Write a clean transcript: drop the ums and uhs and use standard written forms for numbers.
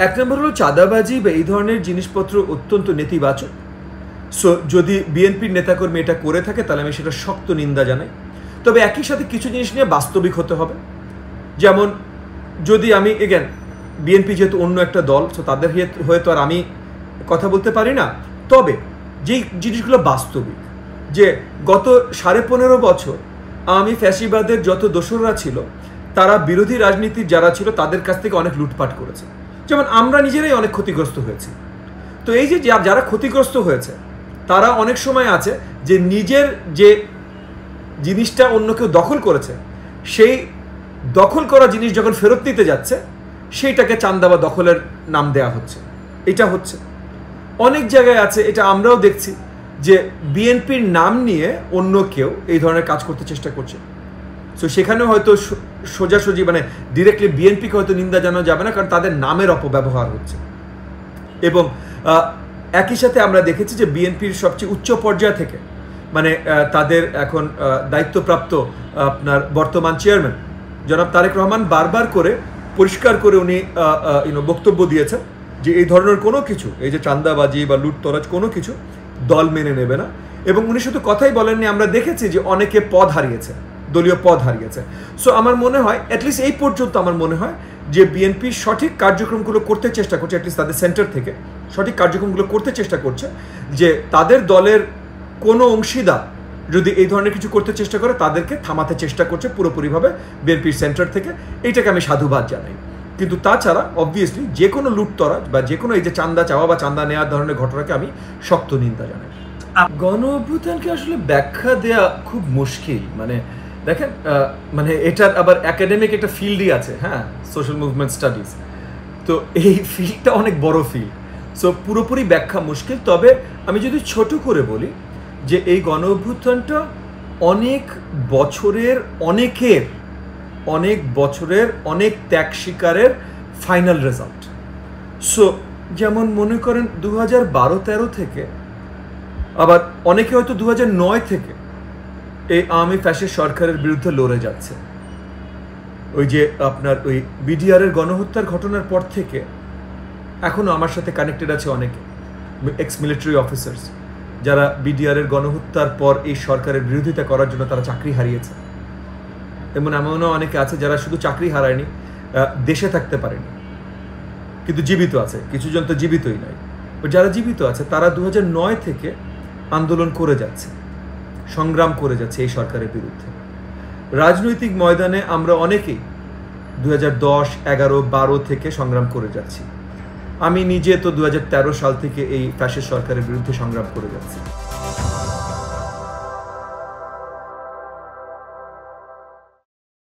এক নম্বর হলো চাঁদাবাজি বা এই ধরনের জিনিসপত্র অত্যন্ত নেতিবাচক। সো যদি বিএনপির নেতাকর্মী এটা করে থাকে তাহলে আমি সেটা শক্ত নিন্দা জানাই। তবে একই সাথে কিছু জিনিস নিয়ে বাস্তবিক হতে হবে। যেমন যদি আমি এগেন বিএনপি যেহেতু অন্য একটা দল, সো তাদের হয়ে তো আর আমি কথা বলতে পারি না। তবে যেই জিনিসগুলো বাস্তবিক, যে গত 15.5 বছর আমি ফ্যাসিবাদের যত দোসররা ছিল তারা বিরোধী রাজনীতির যারা ছিল তাদের কাছ থেকে অনেক লুটপাট করেছে। যেমন আমরা নিজেরাই অনেক ক্ষতিগ্রস্ত হয়েছি। তো এই যে যারা ক্ষতিগ্রস্ত হয়েছে তারা অনেক সময় আছে যে নিজের যে জিনিসটা অন্য কেউ দখল করেছে সেই দখল করা জিনিস যখন ফেরত নিতে যাচ্ছে সেইটাকে চাঁদা বা দখলের নাম দেয়া হচ্ছে। এটা হচ্ছে অনেক জায়গায় আছে, এটা আমরাও দেখছি যে বিএনপির নাম নিয়ে অন্য কেউ এই ধরনের কাজ করতে চেষ্টা করছে। সো সেখানেও হয়তো সোজাসুজি মানে ডিরেক্টলি বিএনপিকে হয়তো নিন্দা জানানো যাবে না, কারণ তাদের নামের অপব্যবহার হচ্ছে। এবং একই সাথে আমরা দেখেছি যে বিএনপির সবচেয়ে উচ্চ পর্যায় থেকে মানে তাদের এখন দায়িত্বপ্রাপ্ত আপনার বর্তমান চেয়ারম্যান জনাব তারেক রহমান বারবার করে পরিষ্কার করে উনি বক্তব্য দিয়েছেন যে এই ধরনের কোনো কিছু, এই যে চাঁদাবাজি বা লুটতরাজ কোনো কিছু দল মেনে নেবে না। এবং উনি শুধু কথাই বলেননি, আমরা দেখেছি যে অনেকে পদ হারিয়েছে, দলীয় পদ হারিয়েছে। সো আমার মনে হয় অ্যাটলিস্ট এই পর্যন্ত আমার মনে হয় যে বিএনপি সঠিক কার্যক্রমগুলো করতে চেষ্টা করছে, অ্যাটলিস্ট তাদের সেন্টার থেকে সঠিক কার্যক্রমগুলো করতে চেষ্টা করছে, যে তাদের দলের কোনো অংশীদার যদি এই ধরনের কিছু করতে চেষ্টা করে তাদেরকে থামাতে চেষ্টা করছে পুরোপুরিভাবে বিএনপির সেন্টার থেকে। এইটাকে আমি সাধুবাদ জানাই। কিন্তু তাছাড়া অবভিয়াসলি যে কোনো লুটতরাজ বা যে কোনো এই যে চাঁদা চাওয়া বা চাঁদা নেওয়ার ধরনের ঘটনাকে আমি শক্ত নিন্দা জানাই। গণ অভ্যুত্থানকে আসলে ব্যাখ্যা দেওয়া খুব মুশকিল। মানে দেখেন, মানে এটার আবার একাডেমিক একটা ফিল্ডই আছে, হ্যাঁ, সোশ্যাল মুভমেন্ট স্টাডিজ। তো এই ফিল্ডটা অনেক বড় ফিল্ড, সো পুরোপুরি ব্যাখ্যা মুশকিল। তবে আমি যদি ছোট করে বলি যে এই গণ অভ্যুত্থানটা অনেক বছরের অনেক ত্যাগ শিকারের ফাইনাল রেজাল্ট। সো যেমন মনে করেন 2012-13 থেকে, আবার অনেকে হয়তো 2009 থেকে এই আওয়ামী ফ্যাসিস্ট সরকারের বিরুদ্ধে লড়ে যাচ্ছে। ওই যে আপনার ওই বিডিআরের গণহত্যার ঘটনার পর থেকে এখনও আমার সাথে কানেক্টেড আছে অনেকে এক্স মিলিটারি অফিসার্স, যারা বিডিআরের গণহত্যার পর এই সরকারের বিরোধিতা করার জন্য তারা চাকরি হারিয়েছে। এমনও অনেকে আছে যারা শুধু চাকরি হারায়নি, দেশে থাকতে পারেনি কিন্তু জীবিত আছে। কিছুজন তো জীবিতই নয়, যারা জীবিত আছে তারা 2009 থেকে আন্দোলন করে যাচ্ছে, সংগ্রাম করে যাচ্ছে এই সরকারের বিরুদ্ধে। রাজনৈতিক ময়দানে আমরা অনেকেই 2010, 11, 12 থেকে সংগ্রাম করে যাচ্ছি। আমি নিজে তো 2013 সাল থেকে এই ফ্যাসিস্ট সরকারের বিরুদ্ধে সংগ্রাম করে যাচ্ছি।